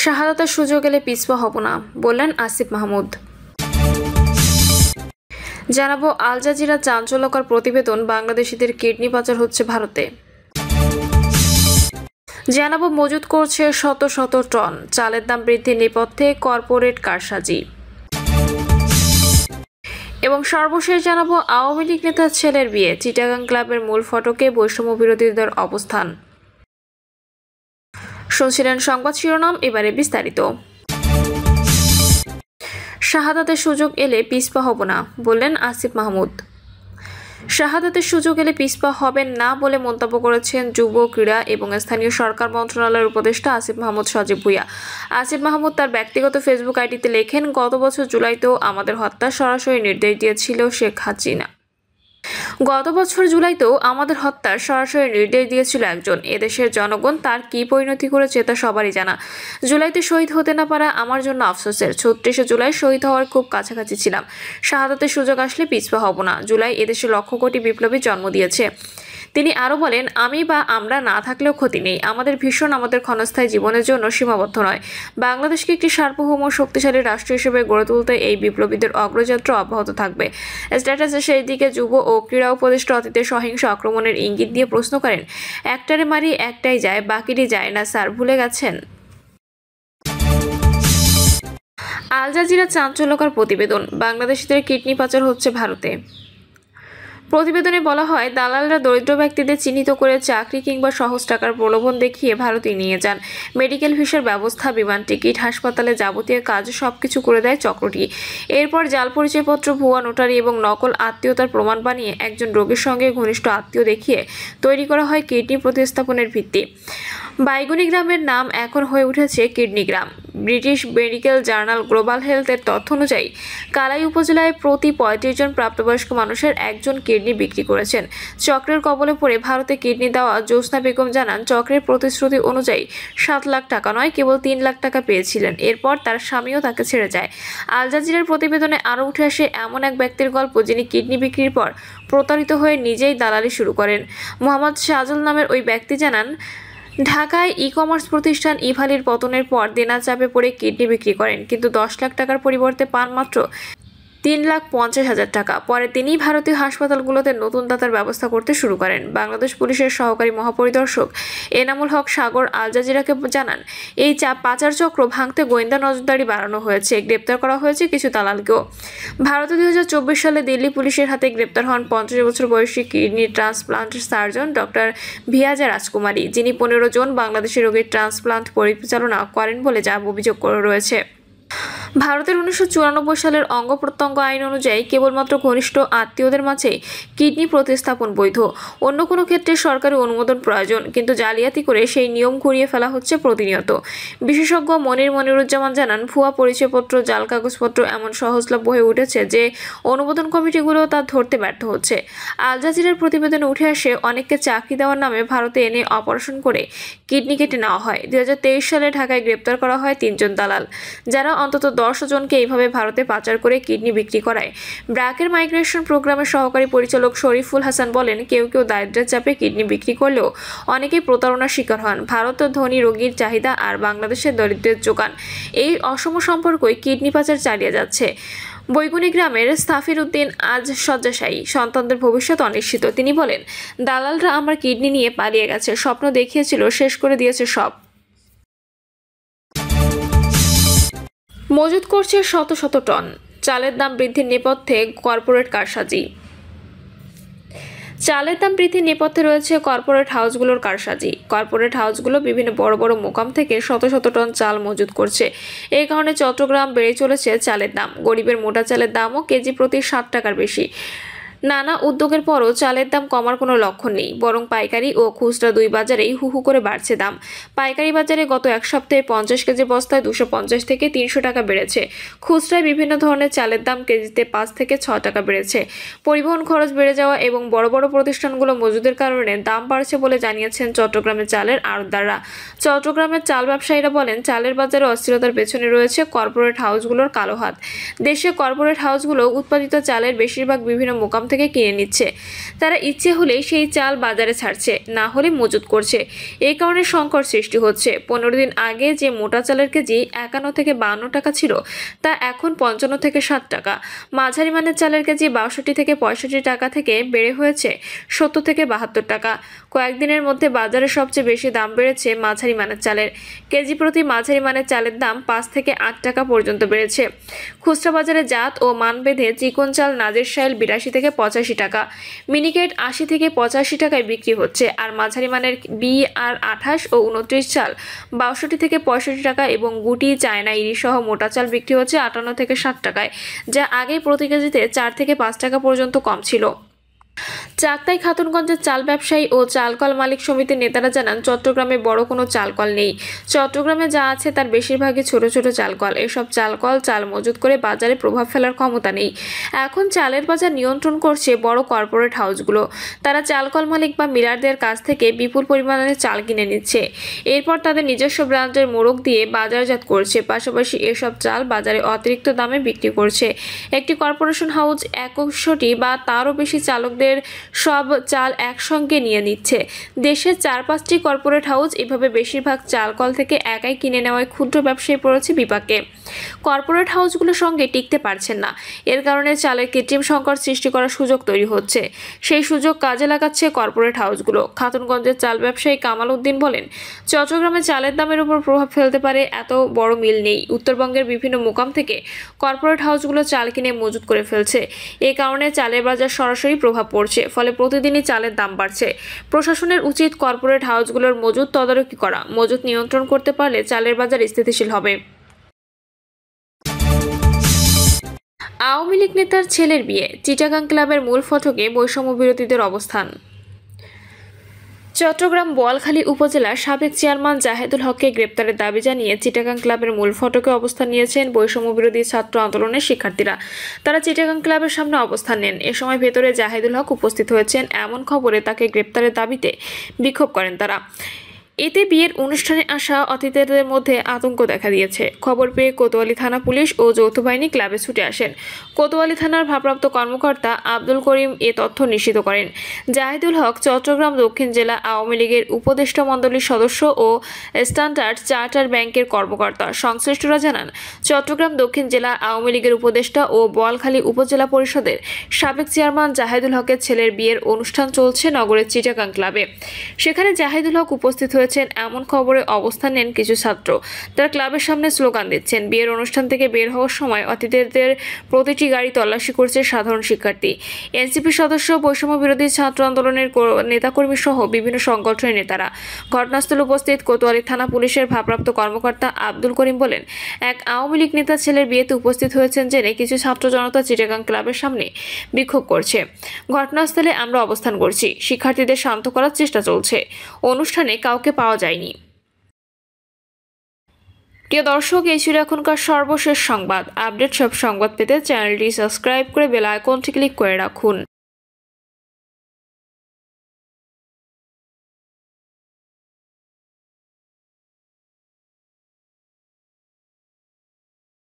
শাহাদাতের সুযোগ এলে পিছপা হব না, বললেন আসিফ মাহমুদ। জানাবো আল জাজিরা চাঞ্চল্যকর প্রতিবেদন, বাংলাদেশিদের কিডনি পাচার হচ্ছে ভারতে। জানাবো মজুত করছে শত শত টন, চালের দাম বৃদ্ধির নেপথ্যে কর্পোরেট কারসাজি। এবং সর্বশেষ জানাবো আওয়ামী লীগ নেতার ছেলের বিয়ে, চিটাগাং ক্লাবের মূল ফটকে বৈষম্য বিরোধীদের অবস্থান। শুনছিলেন সংবাদ শিরোনাম, এবারে বিস্তারিত। শাহাদাতের সুযোগ এলে পিছপা হব না, বললেন আসিফ মাহমুদ। শাহাদাতের সুযোগ এলে পিছপা হবেন না বলে মন্তব্য করেছেন যুব, ক্রীড়া এবং স্থানীয় সরকার মন্ত্রণালয়ের উপদেষ্টা আসিফ মাহমুদ সজীব ভুঁইয়া। আসিফ মাহমুদ তার ব্যক্তিগত ফেসবুক আইডিতে লেখেন, গত বছর জুলাইতেও আমাদের হত্যার সরাসরি নির্দেশ দিয়েছিল শেখ হাসিনা। একজন। এদেশের জনগণ তার কি পরিণতি করেছে তা সবারই জানা। জুলাইতে শহীদ হতে না পারা আমার জন্য আফসোসের। ৩৬শে জুলাই শহীদ হওয়ার খুব কাছাকাছি ছিলাম। শাহাদাতের সুযোগ আসলে পিছপা হব না। জুলাই এদেশে লক্ষ কোটি বিপ্লবী জন্ম দিয়েছে। তিনি আরও বলেন, আমি বা আমরা না থাকলেও ক্ষতি নেই। আমাদের ভীষণ আমাদের ক্ষণস্থায়ী জীবনের জন্য সীমাবদ্ধ নয়। বাংলাদেশকে একটি সার্বভৌম শক্তিশালী রাষ্ট্র হিসেবে গড়ে তুলতে এই বিপ্লবীদের অগ্রযাত্রা অব্যাহত থাকবে। স্ট্যাটাসে সেই দিকে যুব ও ক্রীড়া উপদেষ্টা অতীতে সহিংস আক্রমণের ইঙ্গিত দিয়ে প্রশ্ন করেন, একটারে মারি একটাই যায়, বাকিটি যায় না স্যার, ভুলে গেছেন? আল জাজিরা চাঞ্চল্যকর প্রতিবেদন, বাংলাদেশিদের কিডনি পাচার হচ্ছে ভারতে। প্রতিবেদনে বলা হয়, দালালরা দরিদ্র ব্যক্তিদের চিহ্নিত করে চাকরি কিংবা সহজ টাকার প্রলোভন দেখিয়ে ভারতে নিয়ে যান। মেডিকেল ভিসার ব্যবস্থা, বিমান টিকিট, হাসপাতালে যাবতীয় কাজ সবকিছু করে দেয় চক্রটি। এরপর জাল পরিচয়পত্র, ভুয়া নোটারি এবং নকল আত্মীয়তার প্রমাণ বানিয়ে একজন রোগীর সঙ্গে ঘনিষ্ঠ আত্মীয় দেখিয়ে তৈরি করা হয় কিডনি প্রতিস্থাপনের ভিত্তি। বাইগুনি গ্রামের নাম এখন হয়ে উঠেছে কিডনি গ্রাম। ব্রিটিশ মেডিকেল জার্নাল গ্লোবাল হেলথের তথ্য অনুযায়ী কালাই উপজেলায় প্রতি ৩৫ জন প্রাপ্তবয়স্ক মানুষের একজন কিডনি বিক্রি করেছেন। চক্রের কবলে পড়ে ভারতে কিডনি দেওয়া জ্যোৎস্না বেগম জানান, চক্রের প্রতিশ্রুতি অনুযায়ী ৭ লাখ টাকা নয়, কেবল ৩ লাখ টাকা পেয়েছিলেন। এরপর তার স্বামীও তাকে ছেড়ে যায়। আল জাজিরার প্রতিবেদনে আরও উঠে আসে এমন এক ব্যক্তির গল্প, যিনি কিডনি বিক্রির পর প্রতারিত হয়ে নিজেই দালালি শুরু করেন। মোহাম্মদ শাহজুল নামের ওই ব্যক্তি জানান, ঢাকায় ই-কমার্স প্রতিষ্ঠান ইভালির পতনের পর দেনার চাপে পড়ে কিডনি বিক্রি করেন, কিন্তু ১০ লাখ টাকার পরিবর্তে পান মাত্র ৩,৫০,০০০ টাকা। পরে তিনিই ভারতীয় হাসপাতালগুলোতে নতুন দাতার ব্যবস্থা করতে শুরু করেন। বাংলাদেশ পুলিশের সহকারী মহাপরিদর্শক এনামুল হক সাগর আল জাজিরাকে জানান, এই পাচার চক্র ভাঙতে গোয়েন্দা নজরদারি বাড়ানো হয়েছে, গ্রেপ্তার করা হয়েছে কিছু দালালকেও। ভারতে ২০২৪ সালে দিল্লি পুলিশের হাতে গ্রেপ্তার হন ৫০ বছর বয়সী কিডনি ট্রান্সপ্লান্ট সার্জন ডক্টর ভিয়াজা রাজকুমারী, যিনি ১৫ জন বাংলাদেশি রোগীর ট্রান্সপ্লান্ট পরিচালনা করেন বলে যা অভিযোগ রয়েছে। ভারতের ১৯৯৪ সালের অঙ্গ প্রত্যঙ্গ আইন অনুযায়ী কেবলমাত্র ঘনিষ্ঠ আত্মীয়দের মাঝে কিডনি প্রতিস্থাপন বৈধ। অন্য কোনো ক্ষেত্রে সরকারি অনুমোদন প্রয়োজন, কিন্তু জালিয়াতি করে সেই নিয়ম ঘুরিয়ে ফেলা হচ্ছে প্রতিনিয়ত। বিশেষজ্ঞ মনিরুজ্জামান জানান, ভুয়া পরিচয়পত্র, জাল কাগজপত্র এমন সহজলভ্য হয়ে উঠেছে যে অনুমোদন কমিটিগুলো তা ধরতে ব্যর্থ হচ্ছে। আল জাজিরার প্রতিবেদনে উঠে আসে, অনেককে চাকরি দেওয়ার নামে ভারতে এনে অপারেশন করে কিডনি কেটে নেওয়া হয়। ২০২৩ সালে ঢাকায় গ্রেপ্তার করা হয় ৩ জন দালাল, যারা অন্তত ১০ জনকে এইভাবে ভারতে পাচার করে কিডনি বিক্রি করায়। ব্র্যাকের মাইগ্রেশন প্রোগ্রামের সহকারী পরিচালক শরীফুল হাসান বলেন, কেউ কেউ দারিদ্র্যের চাপে কিডনি বিক্রি করলেও অনেকেই প্রতারণার শিকার হন। ভারত ধনী রোগীর চাহিদা আর বাংলাদেশের দরিদ্রের যোগান, এই অসম সম্পর্কই কিডনি পাচার চালিয়ে যাচ্ছে। বৈগুনি গ্রামের স্তাফির উদ্দিন আজ শয্যাশায়ী, সন্তানদের ভবিষ্যৎ অনিশ্চিত। তিনি বলেন, দালালরা আমার কিডনি নিয়ে পালিয়ে গেছে, স্বপ্ন দেখিয়েছিল, শেষ করে দিয়েছে সব। মজুত করছে শত শত টন, চালের দাম বৃদ্ধির নেপথ্যে কর্পোরেট কারসাজি। চালের দাম বৃদ্ধির নেপথ্যে রয়েছে কর্পোরেট হাউসগুলোর কারসাজি। কর্পোরেট হাউসগুলো বিভিন্ন বড় বড় মোকাম থেকে শত শত টন চাল মজুত করছে। এই কারণে চট্টগ্রাম বেড়ে চলেছে চালের দাম। গরিবের মোটা চালের দামও কেজি প্রতি ৬০ টাকার বেশি। নানা উদ্যোগের পরও চালের দাম কমার কোনো লক্ষণ নেই, বরং পাইকারি ও খুচরা দুই বাজারেই হু হু করে বাড়ছে দাম। পাইকারি বাজারে গত এক সপ্তাহে ৫০ কেজি বস্তায় ২৫০ থেকে ৩০০ টাকা বেড়েছে। খুচরায় বিভিন্ন ধরনের চালের দাম কেজিতে ৫ থেকে ৬ টাকা বেড়েছে। পরিবহন খরচ বেড়ে যাওয়া এবং বড় বড় প্রতিষ্ঠানগুলো মজুদের কারণে দাম বাড়ছে বলে জানিয়েছেন চট্টগ্রামের চালের আড়তদাররা। চট্টগ্রামের চাল ব্যবসায়ীরা বলেন, চালের বাজারে অস্থিরতার পেছনে রয়েছে কর্পোরেট হাউসগুলোর কালো হাত। দেশে কর্পোরেট হাউসগুলো উৎপাদিত চালের বেশিরভাগ বিভিন্ন মোকাম থেকে কিনে নিচ্ছে। তারা ইচ্ছে হলেই সেই চাল বাজারে ছাড়ছে, না হলে মজুত করছে। এই কারণে সংকট সৃষ্টি হচ্ছে। 15 দিন আগে যে মোটা চালের কেজি 51 থেকে 52 টাকা ছিল, তা এখন 55 থেকে 60 টাকা। মাঝারি মানের চালের কেজি 62 থেকে 65 টাকা থেকে বেড়ে হয়েছে 70 থেকে 72 টাকা। কয়েকদিনের মধ্যে বাজারে সবচেয়ে বেশি দাম বেড়েছে মাঝারি মানের চালের। কেজি প্রতি মাঝারি মানের চালের দাম 5 থেকে 8 টাকা পর্যন্ত বেড়েছে। খুচরা বাজারে জাত ও মানভেদে চিকন চাল নাজিরশাইল 82 থেকে 85 টাকা, মিনিকেট 80 থেকে 85 টাকায় বিক্রি হচ্ছে। আর মাঝারি মানের BR 28 ও 29 চাল 62 থেকে 65 টাকা এবং গুটি, চায়না, ইরি সহ মোটা চাল বিক্রি হচ্ছে 58 থেকে 60 টাকায়, যা আগে প্রতি কেজিতে 4 থেকে 5 টাকা পর্যন্ত কম ছিল। চাকতাই খাতুনগঞ্জের চাল ব্যবসায়ী ও চালকল মালিক সমিতির নেতারা জানান, চট্টগ্রামে বড় কোনো চালকল নেই। চট্টগ্রামে যা আছে তার বেশিরভাগই ছোট ছোট চালকল। এসব চালকল চাল মজুত করে বাজারে প্রভাব ফেলার ক্ষমতা নেই। এখন চালের বাজার নিয়ন্ত্রণ করছে বড় কর্পোরেট হাউসগুলো। তারা চালকল মালিক বা মিলারদের কাছ থেকে বিপুল পরিমাণে চাল কিনে নিচ্ছে। এরপর তাদের নিজস্ব ব্র্যান্ডের মোড়ক দিয়ে বাজারজাত করছে। পাশাপাশি এসব চাল বাজারে অতিরিক্ত দামে বিক্রি করছে। একটি কর্পোরেশন হাউস 100টি বা তারও বেশি চালকদের সব চাল একসঙ্গে নিয়ে নিচ্ছে। দেশের 4-5টি কর্পোরেট হাউস এভাবে বেশিরভাগ চাল কল থেকে একাই কিনে নেওয়ায় ক্ষুদ্র ব্যবসায়ী পড়েছে বিপাকে। কর্পোরেট হাউসগুলোর সঙ্গে টিকতে পারছেন না। এর কারণে চালের কৃত্রিম সংকট সৃষ্টি করার সুযোগ তৈরি হচ্ছে। সেই সুযোগ কাজে লাগাচ্ছে কর্পোরেট হাউসগুলো। খাতুনগঞ্জের চাল ব্যবসায়ী কামাল উদ্দিন বলেন, চট্টগ্রামে চালের দামের উপর প্রভাব ফেলতে পারে এত বড় মিল নেই। উত্তরবঙ্গের বিভিন্ন মোকাম থেকে কর্পোরেট হাউসগুলো চাল কিনে মজুত করে ফেলছে। এই কারণে চালের বাজার সরাসরি প্রভাব পড়ছে। ফলে প্রতিদিনই চালের দাম বাড়ছে। প্রশাসনের উচিত কর্পোরেট হাউসগুলোর মজুত তদারকি করা। মজুত নিয়ন্ত্রণ করতে পারলে চালের বাজার স্থিতিশীল হবে। আওয়ামী লীগ নেতার ছেলের বিয়ে, চিটাগাং ক্লাবের মূল ফটকে বৈষম্য বিরোধীদের অবস্থান। চট্টগ্রাম বোয়ালখালী উপজেলার সাবেক চেয়ারম্যান জাহেদুল হককে গ্রেপ্তারের দাবি জানিয়ে চিটাগাং ক্লাবের মূল ফটকে অবস্থান নিয়েছেন বৈষম্য বিরোধী ছাত্র আন্দোলনের শিক্ষার্থীরা। তারা চিটাগাং ক্লাবের সামনে অবস্থান নেন। এ সময় ভেতরে জাহেদুল হক উপস্থিত হয়েছেন এমন খবরে তাকে গ্রেপ্তারের দাবিতে বিক্ষোভ করেন তারা। এতে বিয়ের অনুষ্ঠানে আসা অতিথিদের মধ্যে আতঙ্ক দেখা দিয়েছে। খবর পেয়ে কোতোয়ালি থানা পুলিশ ও যৌথ বাহিনী ক্লাবে ছুটে আসেন। কোতোয়ালি থানার ভারপ্রাপ্ত কর্মকর্তা আব্দুল করিম এ তথ্য নিশ্চিত করেন। জাহিদুল হক চট্টগ্রাম দক্ষিণ জেলা আওয়ামী লীগের উপদেষ্টা মণ্ডলীর সদস্য ও স্ট্যান্ডার্ড চার্টার ব্যাংকের কর্মকর্তা। সংশ্লিষ্টরা জানান, চট্টগ্রাম দক্ষিণ জেলা আওয়ামী লীগের উপদেষ্টা ও বোয়ালখালী উপজেলা পরিষদের সাবেক চেয়ারম্যান জাহিদুল হকের ছেলের বিয়ের অনুষ্ঠান চলছে নগরের চিটাগাং ক্লাবে। সেখানে জাহিদুল হক উপস্থিত হয়েছেন এমন খবরে অবস্থান নেন কিছু ছাত্র। তারা ক্লাবের সামনে স্লোগান দিচ্ছেন। বিয়ের অনুষ্ঠান থেকে বের হওয়ার সময় অতিথিদের প্রতিটি গাড়ি তল্লাশি করছে সাধারণ শিক্ষার্থী, এনসিপি সদস্য, বৈষম্য বিরোধী ছাত্র আন্দোলনের নেতাকর্মী সহ বিভিন্ন সংগঠনের নেতারা। ঘটনাস্থলে উপস্থিত কোতোয়ালি থানা পুলিশের ভারপ্রাপ্ত কর্মকর্তা আব্দুল করিম বলেন, এক আওয়ামী লীগ নেতার ছেলের বিয়েতে উপস্থিত হয়েছেন জেনে কিছু ছাত্র জনতা চিটাগাং ক্লাবের সামনে বিক্ষোভ করছে। ঘটনাস্থলে আমরা অবস্থান করছি। শিক্ষার্থীদের শান্ত করার চেষ্টা চলছে। অনুষ্ঠানে কাউকে পাওয়া যায়নি। প্রিয় দর্শক, এই ছিল এখনকার সর্বশেষ সংবাদ। আপডেট সব সংবাদ পেতে চ্যানেলটি সাবস্ক্রাইব করে বেল আইকনটি ক্লিক করে রাখুন।